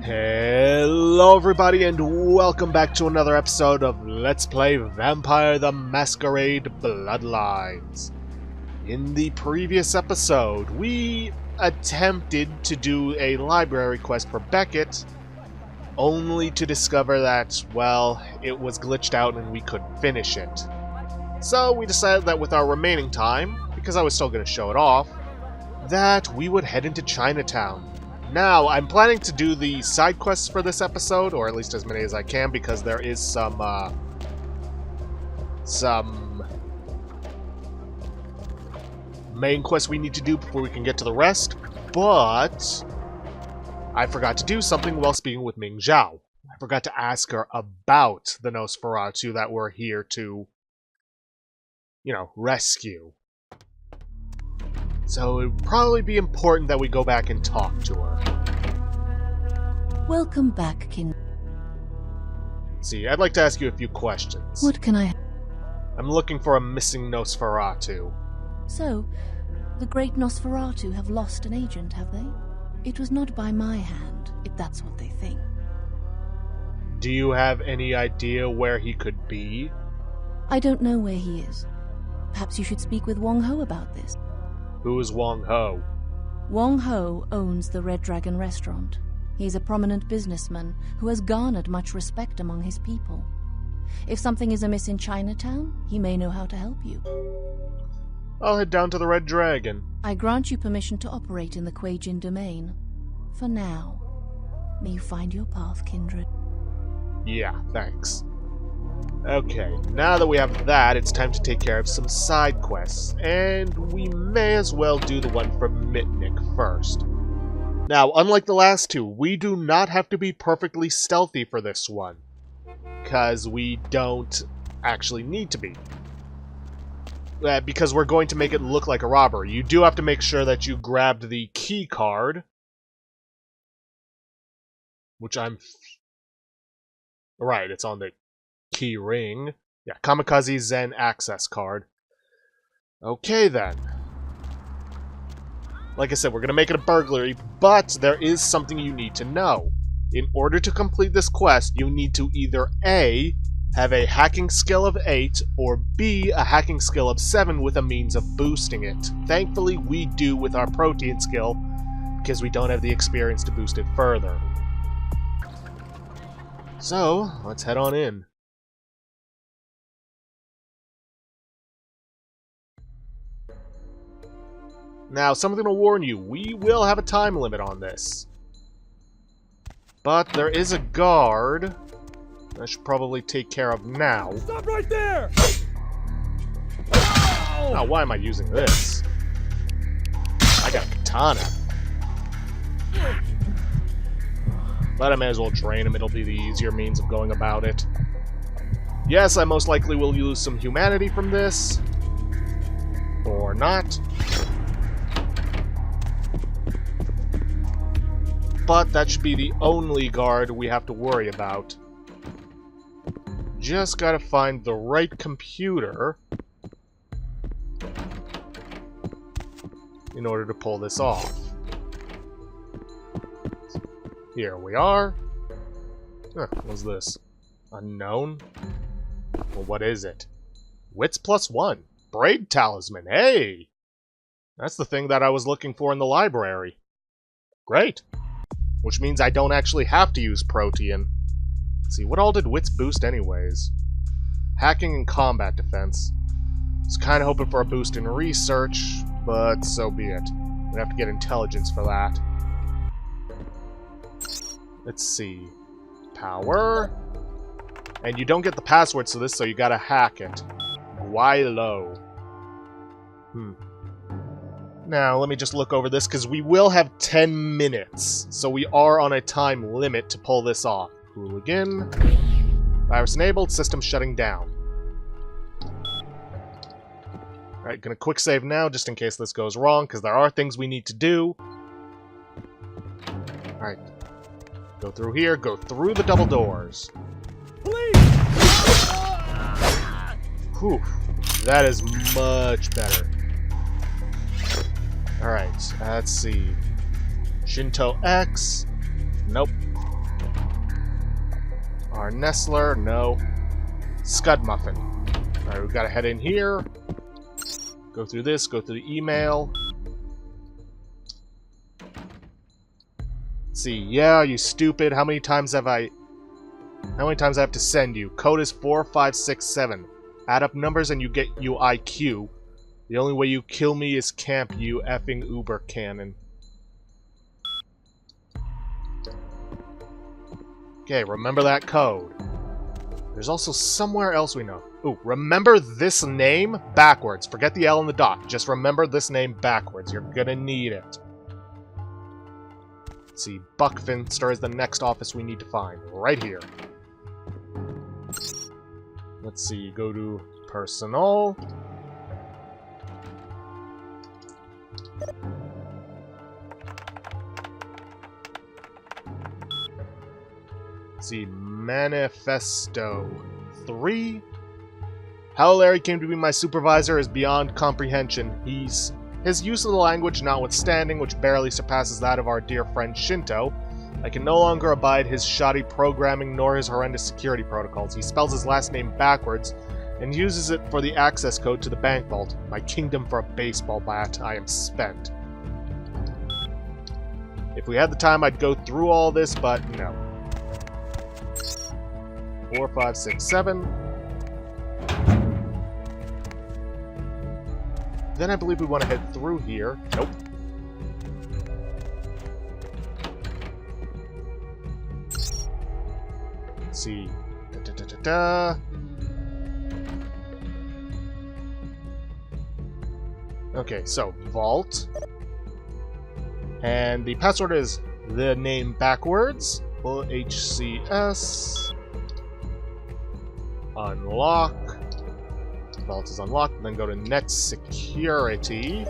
Hello everybody and welcome back to another episode of Let's Play Vampire the Masquerade Bloodlines. In the previous episode, we attempted to do a library quest for Beckett, only to discover that, well, it was glitched out and we couldn't finish it. So we decided that with our remaining time, because I was still going to show it off, that we would head into Chinatown. Now, I'm planning to do the side quests for this episode, or at least as many as I can, because there is some main quests we need to do before we can get to the rest, but I forgot to do something while speaking with Ming Zhao. I forgot to ask her about the Nosferatu that we're here to, rescue. So it would probably be important that we go back and talk to her. Welcome back, King. See, I'd like to ask you a few questions. What can I... I'm looking for a missing Nosferatu. So, the great Nosferatu have lost an agent, have they? It was not by my hand, if that's what they think. Do you have any idea where he could be? I don't know where he is. Perhaps you should speak with Wong Ho about this. Who is Wong Ho? Wong Ho owns the Red Dragon restaurant. He's a prominent businessman who has garnered much respect among his people. If something is amiss in Chinatown, he may know how to help you. I'll head down to the Red Dragon. I grant you permission to operate in the Quajin domain. For now. May you find your path, kindred. Yeah, thanks. Okay, now that we have that, it's time to take care of some side quests, and we may as well do the one for Mitnick first. Now, unlike the last two, we do not have to be perfectly stealthy for this one, because we don't actually need to be. Because we're going to make it look like a robbery. You do have to make sure that you grabbed the key card, which Right, it's on the key ring. Yeah, Kamikaze Zen access card. Okay then. Like I said, we're going to make it a burglary, but there is something you need to know. In order to complete this quest, you need to either A, have a hacking skill of 8, or B, a hacking skill of 7 with a means of boosting it. Thankfully, we do with our protein skill, because we don't have the experience to boost it further. So, let's head on in. Now, something to warn you, we will have a time limit on this. But there is a guard I should probably take care of now. Stop right there! Now, why am I using this? I got a katana. But I may as well drain him, it'll be the easier means of going about it. Yes, I most likely will lose some humanity from this. Or not. But that should be the only guard we have to worry about. Just gotta find the right computer in order to pull this off. Here we are. Huh, what's this? Unknown? Well, what is it? Wits +1. Braid Talisman. Hey! That's the thing that I was looking for in the library. Great. Which means I don't actually have to use Protean. Let's see, what all did Wits boost anyways? Hacking and combat defense. Was kinda hoping for a boost in research, but so be it. I'm gonna have to get intelligence for that. Let's see. Power. And you don't get the passwords to this, so you gotta hack it. Guaylo. Now, let me just look over this, because we will have 10 minutes. So we are on a time limit to pull this off. Hooligan. Virus enabled, system shutting down. Alright, gonna quick save now, just in case this goes wrong, because there are things we need to do. Alright. Go through here, go through the double doors. Please! Whew. That is much better. Alright, let's see. Shinto X. Nope. Our Nestler, no. Scud Muffin. Alright, we've got to head in here. Go through this, go through the email. Let's see, yeah, you stupid. How many times have I have to send you? Code is 4567. Add up numbers and you get you IQ. The only way you kill me is camp, you effing Uber cannon. Okay, remember that code. There's also somewhere else we know. Ooh, remember this name backwards. Forget the L in the dot. Just remember this name backwards. You're gonna need it. Let's see, Buckfinster is the next office we need to find. Right here. Let's see, go to Personal. Let's see, Manifesto 3. How Larry came to be my supervisor is beyond comprehension. His use of the language notwithstanding, which barely surpasses that of our dear friend Shinto, I can no longer abide his shoddy programming nor his horrendous security protocols. He spells his last name backwards and uses it for the access code to the bank vault. My kingdom for a baseball bat. I am spent. If we had the time, I'd go through all this, but no. 4, 5, 6, 7. Then I believe we want to head through here. Nope. Let's see. Okay, so vault. And the password is the name backwards. HCS. Unlock. Vault is unlocked, and then go to Net Security.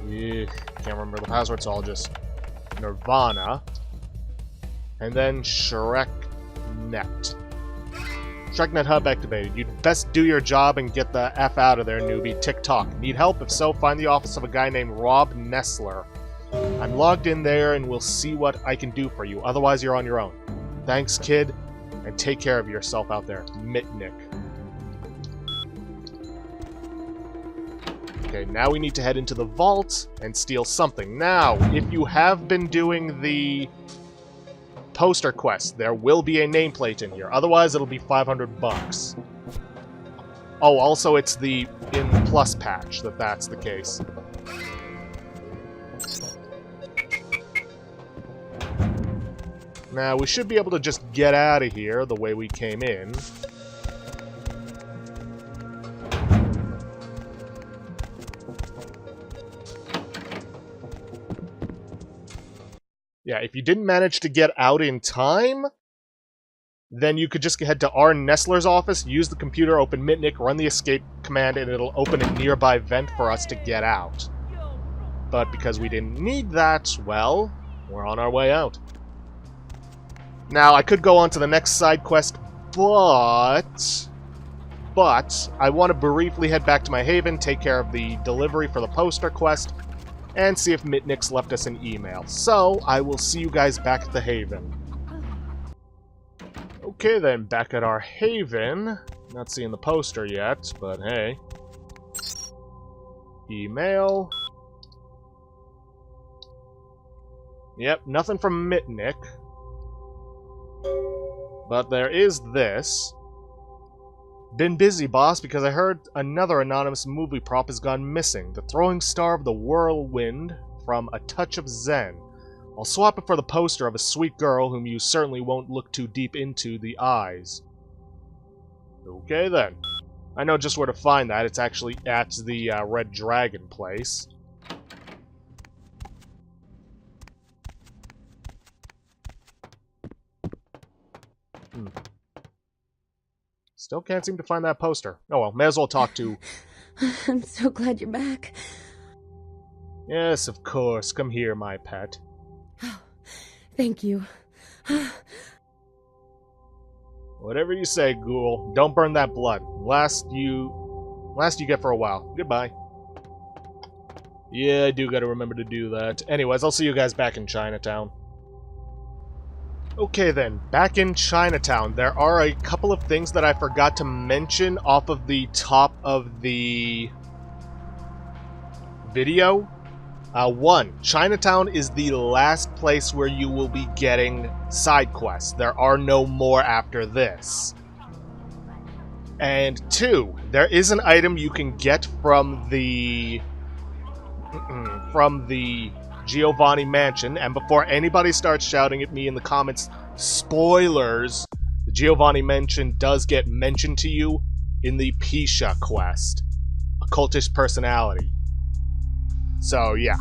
Yeah, can't remember the password, so I'll just Nirvana. And then ShrekNet. ShrekNet Hub activated. You'd best do your job and get the F out of there, newbie. Tick-tock. Need help? If so, find the office of a guy named Rob Nestler. I'm logged in there, and we'll see what I can do for you. Otherwise, you're on your own. Thanks, kid, and take care of yourself out there. Mitnick. Okay, now we need to head into the vault and steal something. Now, if you have been doing the poster quest, there will be a nameplate in here. Otherwise, it'll be $500. Oh, also, it's in the plus patch that's the case. Now, we should be able to just get out of here the way we came in. Yeah, if you didn't manage to get out in time, then you could just head to our Nestler's office, use the computer, open Mitnick, run the escape command, and it'll open a nearby vent for us to get out. But because we didn't need that, well, we're on our way out. Now, I could go on to the next side quest, but I want to briefly head back to my haven, take care of the delivery for the poster quest, and see if Mitnick's left us an email. So, I will see you guys back at the haven. Okay then, back at our haven. Not seeing the poster yet, but hey. Email. Yep, nothing from Mitnick. But there is this. Been busy, boss, because I heard another anonymous movie prop has gone missing. The throwing star of the whirlwind from A Touch of Zen. I'll swap it for the poster of a sweet girl whom you certainly won't look too deep into the eyes. Okay then. I know just where to find that. It's actually at the Red Dragon place. Still can't seem to find that poster. Oh well, may as well talk to... I'm so glad you're back. Yes, of course. Come here, my pet. Oh, thank you. Whatever you say, ghoul. Don't burn that blood. Last you get for a while. Goodbye. Yeah, I do gotta remember to do that. Anyways, I'll see you guys back in Chinatown. Okay then, back in Chinatown, there are a couple of things that I forgot to mention off of the top of the video. One, Chinatown is the last place where you will be getting side quests. There are no more after this. And two, there is an item you can get from the Giovanni Mansion, and before anybody starts shouting at me in the comments, spoilers, the Giovanni Mansion does get mentioned to you in the Pisha quest, Occultist Personality. So yeah,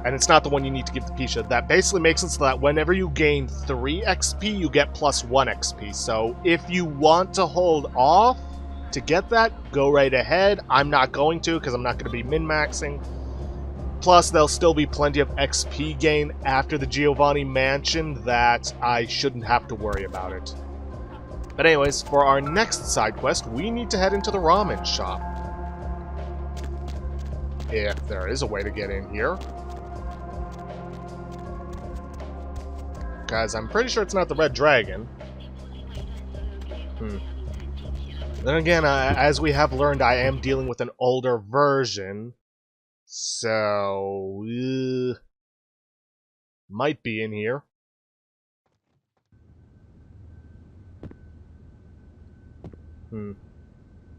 and it's not the one you need to give to Pisha. That basically makes it so that whenever you gain 3 XP, you get plus 1 XP. So if you want to hold off to get that, go right ahead. I'm not going to, because I'm not going to be min-maxing. Plus, there'll still be plenty of XP gain after the Giovanni Mansion that I shouldn't have to worry about it. But anyways, for our next side quest, we need to head into the ramen shop. If there is a way to get in here. Because I'm pretty sure it's not the Red Dragon. Then again, as we have learned, I am dealing with an older version. So, might be in here.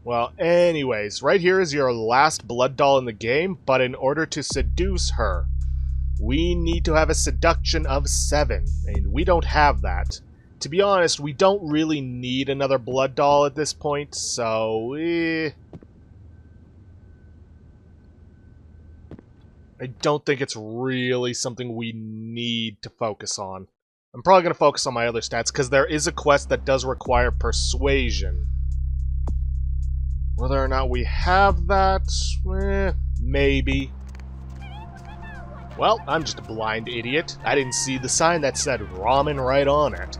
Well, anyways, right here is your last blood doll in the game, but in order to seduce her, we need to have a seduction of 7, and we don't have that. To be honest, we don't really need another blood doll at this point, so, I don't think it's really something we need to focus on. I'm probably going to focus on my other stats, because there is a quest that does require persuasion. Whether or not we have that, maybe. Well, I'm just a blind idiot. I didn't see the sign that said ramen right on it.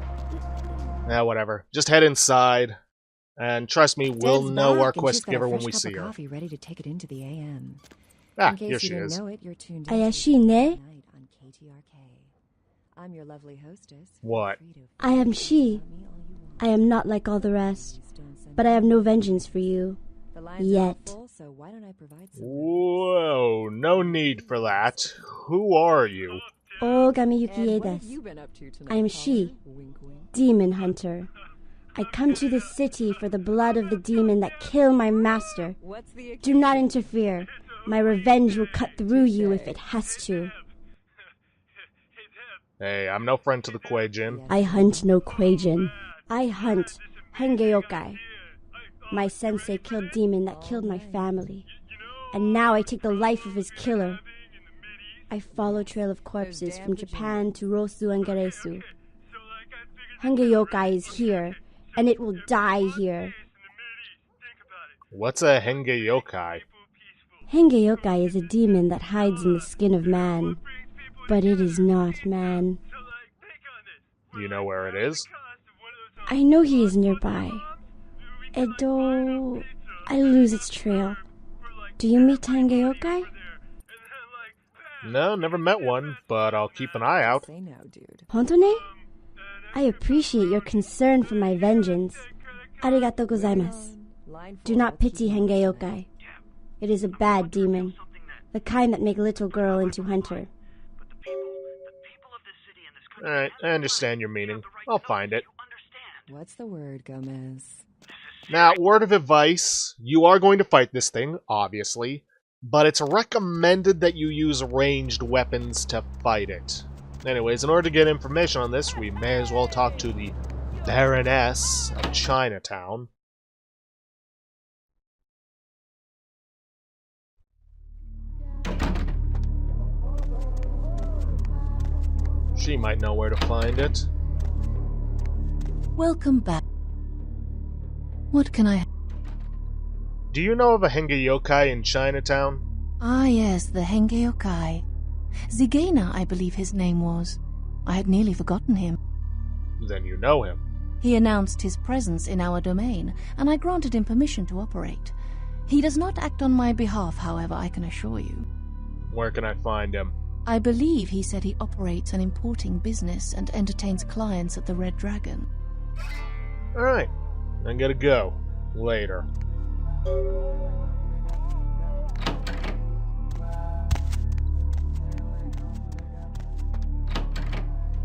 Whatever. Just head inside, and trust me, we'll know our quest giver when we see her. Coffee ready to take it into the AM. Here she is. Ayashine? I'm your lovely hostess. What? I am she. I am not like all the rest, but I have no vengeance for you. Yet. Whoa, no need for that. Who are you? Oh, Gamiyuki desu. I am she, Demon Hunter. I come to this city for the blood of the demon that killed my master. Do not interfere. My revenge will cut through you if it has to. Hey, I'm no friend to the Kuei-jin. I hunt no Kuei-jin. I hunt Hengeyokai. My sensei killed demon that killed my family. And now I take the life of his killer. I follow trail of corpses from Japan to Rosu and Garesu. Hengeyokai is here, and it will die here. What's a Hengeyokai? Hengeyokai is a demon that hides in the skin of man, but it is not man. You know where it is? I know he is nearby. Edo... I lose its trail. Do you meet Hengeyokai? No, never met one, but I'll keep an eye out. Hontone? I appreciate your concern for my vengeance. Arigatou gozaimasu. Do not pity Hengeyokai. It is a bad demon, the kind that make little girl into hunter. Alright, I understand your meaning. I'll find it. What's the word, Gomez? Now, word of advice, you are going to fight this thing, obviously, but it's recommended that you use ranged weapons to fight it. Anyways, in order to get information on this, we may as well talk to the Baroness of Chinatown. She might know where to find it. Welcome back. What can I... Do you know of a Hengeyokai in Chinatown? Ah, yes, the Hengeyokai. Zigena, I believe his name was. I had nearly forgotten him. Then you know him. He announced his presence in our domain, and I granted him permission to operate. He does not act on my behalf, however, I can assure you. Where can I find him? I believe he said he operates an importing business and entertains clients at the Red Dragon. Alright, I'm gonna go. Later.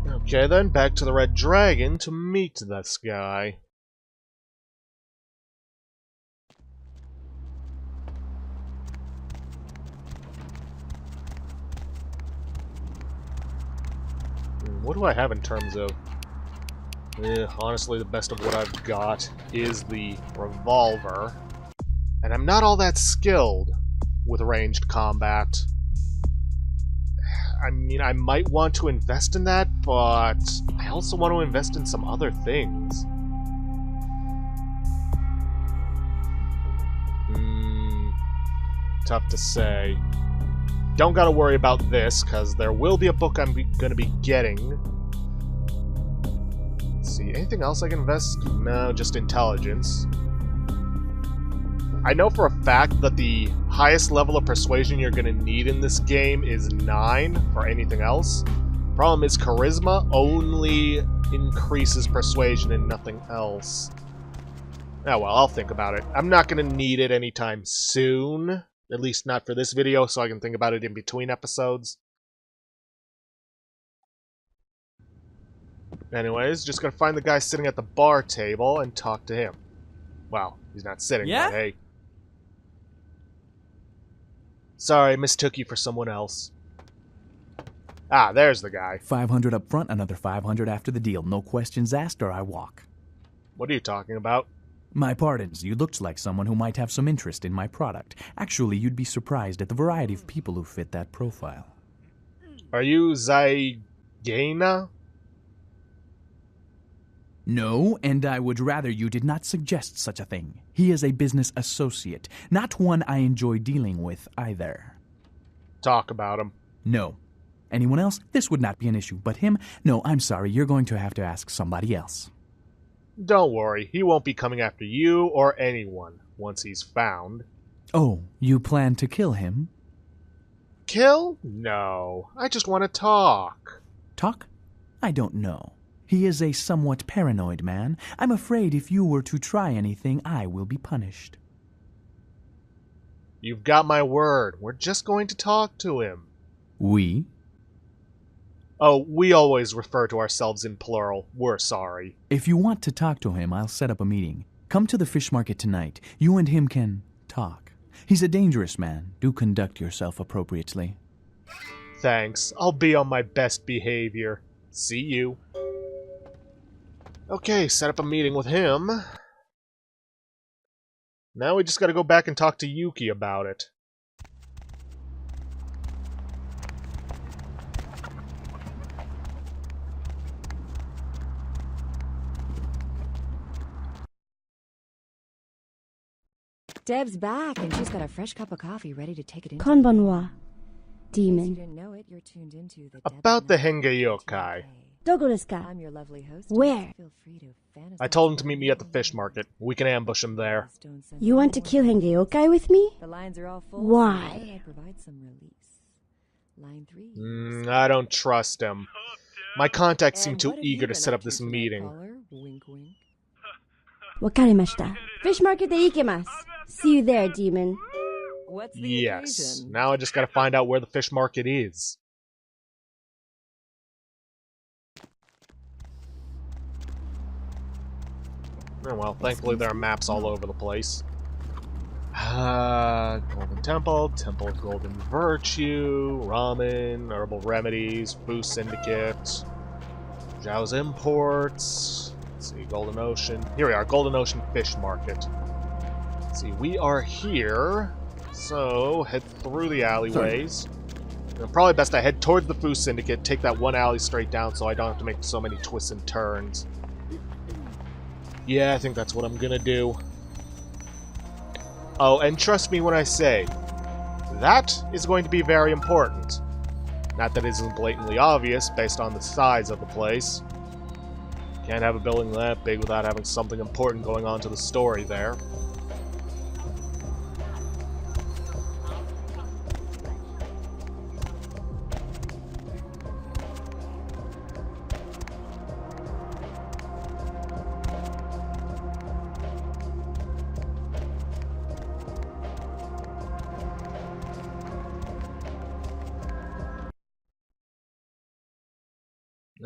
Okay then, back to the Red Dragon to meet this guy. What do I have in terms of... honestly, the best of what I've got is the revolver. And I'm not all that skilled with ranged combat. I mean, I might want to invest in that, but I also want to invest in some other things. Tough to say. Don't gotta worry about this, because there will be a book I'm gonna be getting. Let's see, anything else I can invest? No, just intelligence. I know for a fact that the highest level of persuasion you're gonna need in this game is 9 for anything else. Problem is, charisma only increases persuasion and nothing else. Oh well, I'll think about it. I'm not gonna need it anytime soon. At least not for this video, so I can think about it in between episodes. Anyways, just gonna find the guy sitting at the bar table and talk to him. Well, he's not sitting, Yeah? but hey. Sorry, mistook you for someone else. Ah, there's the guy. 500 up front, another 500 after the deal. No questions asked or I walk. What are you talking about? My pardons, you looked like someone who might have some interest in my product. Actually, you'd be surprised at the variety of people who fit that profile. Are you Zygena? No, and I would rather you did not suggest such a thing. He is a business associate, not one I enjoy dealing with either. Talk about him. No. Anyone else? This would not be an issue, but him? No, I'm sorry, you're going to have to ask somebody else. Don't worry, he won't be coming after you or anyone once he's found. Oh, you plan to kill him? Kill? No, I just want to talk. Talk? I don't know. He is a somewhat paranoid man. I'm afraid if you were to try anything, I will be punished. You've got my word. We're just going to talk to him. We? Oh, we always refer to ourselves in plural. We're sorry. If you want to talk to him, I'll set up a meeting. Come to the fish market tonight. You and him can talk. He's a dangerous man. Do conduct yourself appropriately. Thanks. I'll be on my best behavior. See you. Okay, set up a meeting with him. Now we just gotta go back and talk to Yuki about it. Deb's back, and she's got a fresh cup of coffee ready to take it into. Konbanwa, You demon. didn't know it, you're tuned into the About the Henge Yokai. Dogo desu ka? I'm your lovely host. Where? Feel free to fantasize. I told him to meet me at the fish market. We can ambush him there. You want to kill Henge Yokai with me? The lines are all full. Why? So I provide some release. Line 3. I don't trust him. My contacts seem And too what have you eager to been set up up this to tonight, meeting. caller? Wink, wink. Wakarimashita. Fish market de ikemasu. See you there, demon. What's the Yes. occasion? Now I just gotta find out where the fish market is. Oh well, thankfully there are maps all over the place. Golden Temple, Temple of Golden Virtue, Ramen, Herbal Remedies, Boo Syndicate, Zhao's Imports, let's see, Golden Ocean. Here we are, Golden Ocean Fish Market. Let's see, we are here, so head through the alleyways. And probably best I head towards the Foo Syndicate, take that one alley straight down so I don't have to make so many twists and turns. Yeah, I think that's what I'm gonna do. Oh, and trust me when I say, that is going to be very important. Not that it isn't blatantly obvious, based on the size of the place. Can't have a building that big without having something important going on to the story there.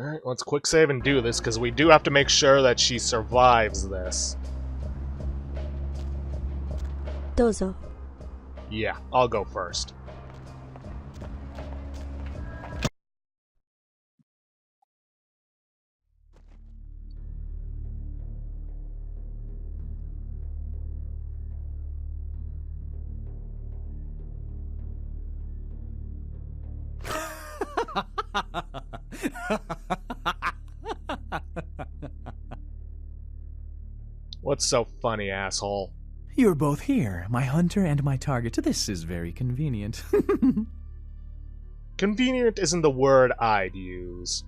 Alright, let's quick save and do this, because we do have to make sure that she survives this. Dozo. Yeah, I'll go first. What's so funny, asshole? You're both here, my hunter and my target. This is very convenient. Convenient isn't the word I'd use.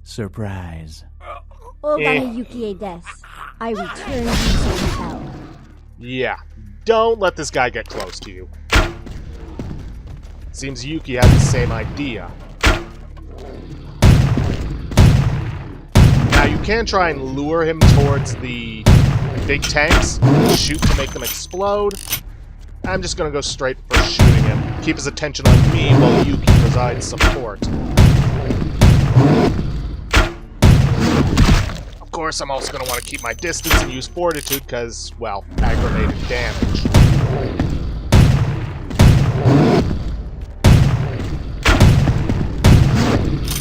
Surprise. Ogami Yukie des. I return you to hell. Yeah, don't let this guy get close to you. Seems Yuki had the same idea. Now you can try and lure him towards the big tanks, shoot to make them explode. I'm just gonna go straight for shooting him. Keep his attention on me while Yuki provides support. Of course, I'm also gonna want to keep my distance and use fortitude because, well, aggravated damage.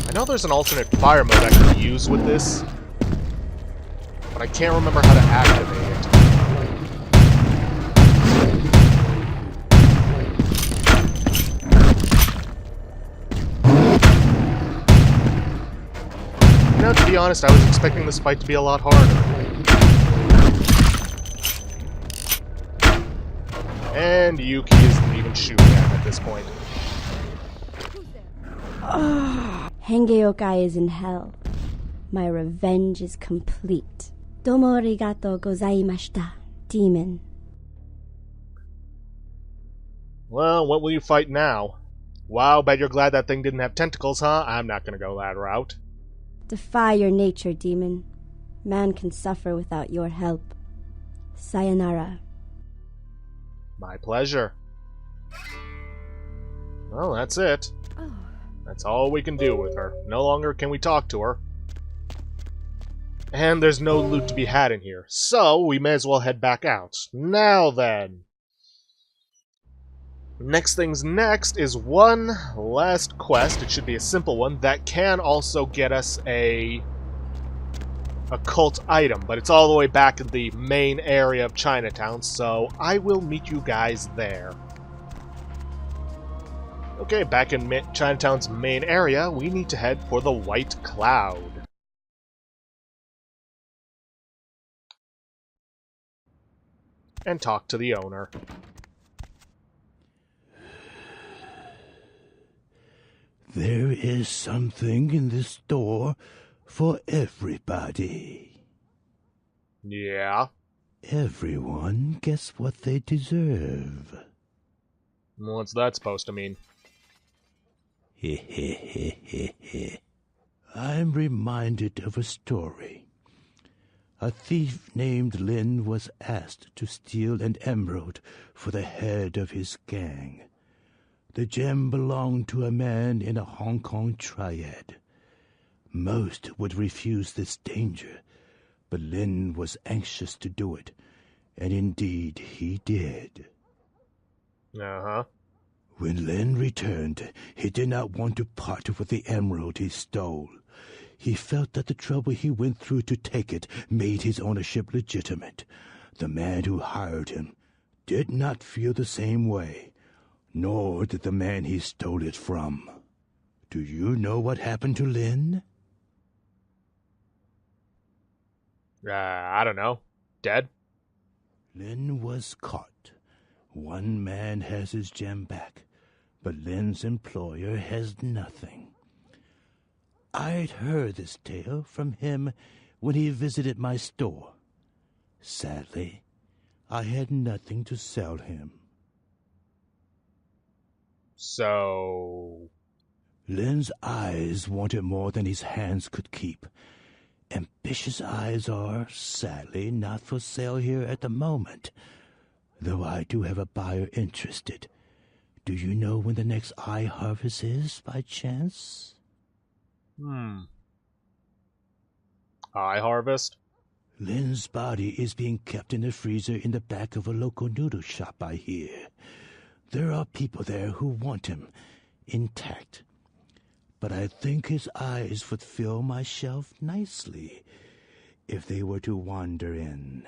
I know there's an alternate fire mode I can use with this, but I can't remember how to activate it. You know, to be honest, I was expecting this fight to be a lot harder. And Yuki isn't even shooting at this point. Hengeyokai is in hell. My revenge is complete. Domo arigato gozaimashita, demon. Well, what will you fight now? Wow, bet you're glad that thing didn't have tentacles, huh? I'm not gonna go that route. Defy your nature, demon. Man can suffer without your help. Sayonara. My pleasure. Well, that's it. That's all we can do with her. No longer can we talk to her. And there's no loot to be had in here, so we may as well head back out. Now then. Next thing's next is one last quest. It should be a simple one that can also get us a occult item, but it's all the way back in the main area of Chinatown, so I will meet you guys there. Okay, back in Chinatown's main area, we need to head for the White Cloud. And talk to the owner. There is something in this store for everybody. Yeah? Everyone gets what they deserve. What's that supposed to mean? I'm reminded of a story. A thief named Lin was asked to steal an emerald for the head of his gang. The gem belonged to a man in a Hong Kong triad. Most would refuse this danger, but Lin was anxious to do it, and indeed he did. Uh-huh. When Lin returned, he did not want to part with the emerald he stole. He felt that the trouble he went through to take it made his ownership legitimate. The man who hired him did not feel the same way, nor did the man he stole it from. Do you know what happened to Lin? I don't know. Dead? Lin was caught. One man has his gem back, but Lin's employer has nothing. I'd heard this tale from him when he visited my store. Sadly, I had nothing to sell him. So... Lin's eyes wanted more than his hands could keep. Ambitious eyes are, sadly, not for sale here at the moment, though I do have a buyer interested. Do you know when the next eye harvest is, by chance? Eye harvest? Lynn's body is being kept in the freezer in the back of a local noodle shop, I hear. There are people there who want him intact. But I think his eyes would fill my shelf nicely if they were to wander in.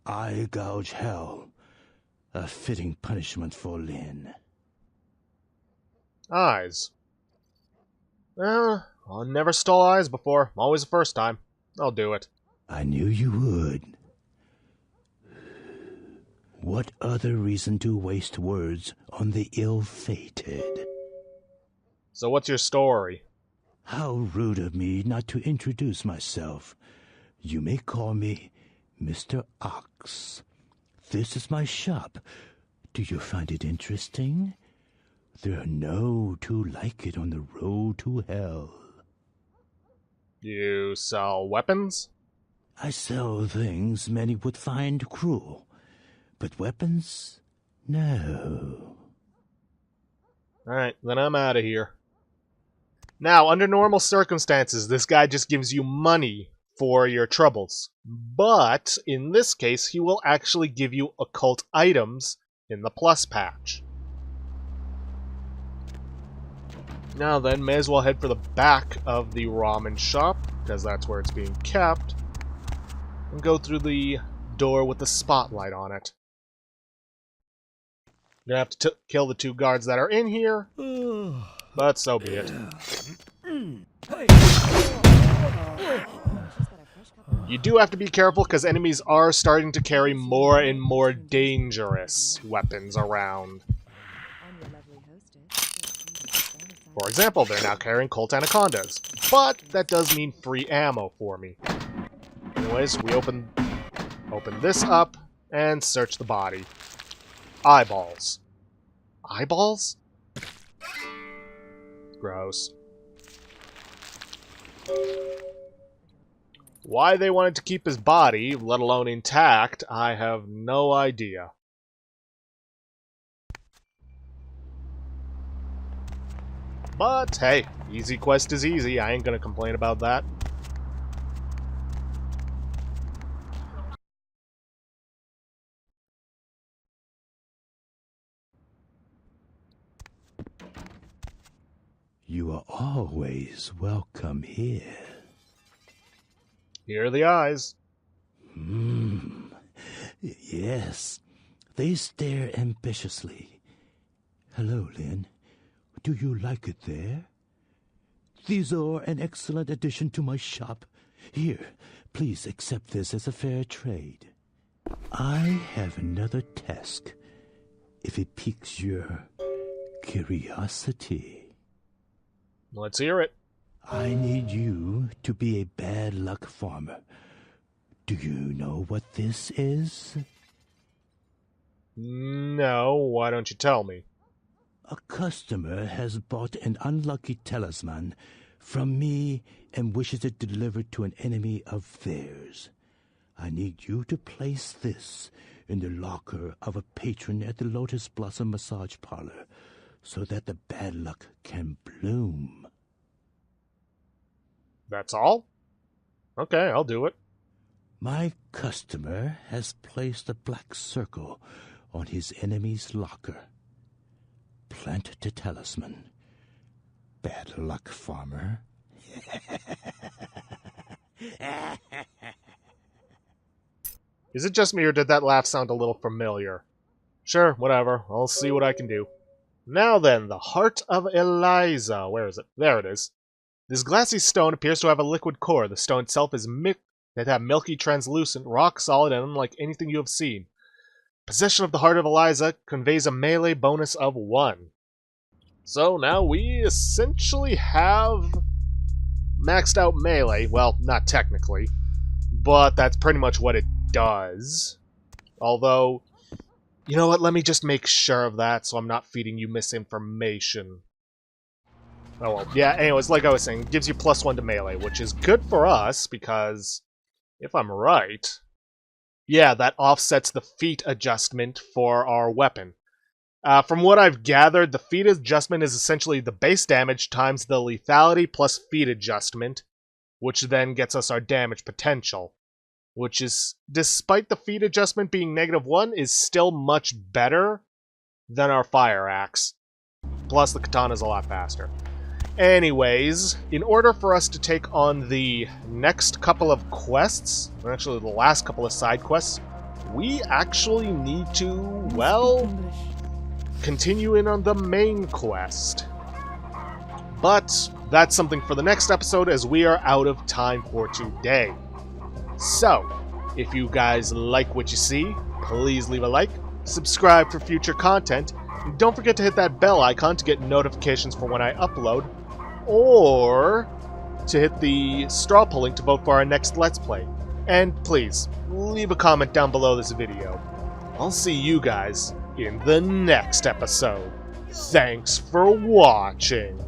Eye gouge hell. A fitting punishment for Lynn. Eyes. I never stole eyes before. Always the first time. I'll do it. I knew you would. What other reason to waste words on the ill-fated? So what's your story? How rude of me not to introduce myself. You may call me Mr. Ox. This is my shop. Do you find it interesting? There are no two like it on the road to hell. You sell weapons? I sell things many would find cruel, but weapons? No. Alright, then I'm out of here. Now, under normal circumstances, this guy just gives you money for your troubles. But, in this case, he will actually give you occult items in the plus patch. Now then, may as well head for the back of the ramen shop, because that's where it's being kept, and go through the door with the spotlight on it. You're gonna have to kill the two guards that are in here, but so be it. You do have to be careful because enemies are starting to carry more and more dangerous weapons around. For example, they're now carrying Colt Anacondas, but that does mean free ammo for me. Anyways, we open this up and search the body. Eyeballs. Eyeballs? Gross. Why they wanted to keep his body, let alone intact, I have no idea. But, hey, easy quest is easy. I ain't gonna complain about that. You are always welcome here. Here are the eyes. Yes, they stare ambitiously. Hello, Lynn. Do you like it there? These are an excellent addition to my shop. Here, please accept this as a fair trade. I have another task, if it piques your curiosity. Let's hear it. I need you to be a bad luck farmer. Do you know what this is? No, why don't you tell me? A customer has bought an unlucky talisman from me and wishes it delivered to an enemy of theirs. I need you to place this in the locker of a patron at the Lotus Blossom Massage Parlor so that the bad luck can bloom. That's all? Okay, I'll do it. My customer has placed a black circle on his enemy's locker. Plant the talisman. Bad luck, farmer. Is it just me or did that laugh sound a little familiar? Sure, whatever. I'll see what I can do. Now then, the Heart of Eliza. Where is it? There it is. This glassy stone appears to have a liquid core. The stone itself is milky, translucent, rock solid, and unlike anything you have seen. Possession of the Heart of Eliza conveys a melee bonus of 1. So now we essentially have maxed out melee. Well, not technically, but that's pretty much what it does. Although, you know what, let me just make sure of that so I'm not feeding you misinformation. Oh well, yeah, anyways, like I was saying, it gives you +1 to melee, which is good for us because, if I'm right, yeah, that offsets the feat adjustment for our weapon. From what I've gathered, the feat adjustment is essentially the base damage times the lethality plus feat adjustment, which then gets us our damage potential. Which is, despite the feat adjustment being -1, is still much better than our fire axe. Plus, the katana is a lot faster. Anyways, in order for us to take on the next couple of quests, or actually the last couple of side quests, we actually need to, well, continue in on the main quest. But that's something for the next episode, as we are out of time for today. So, if you guys like what you see, please leave a like, subscribe for future content, and don't forget to hit that bell icon to get notifications for when I upload, or to hit the straw poll link to vote for our next Let's Play. And please, leave a comment down below this video. I'll see you guys in the next episode. Thanks for watching.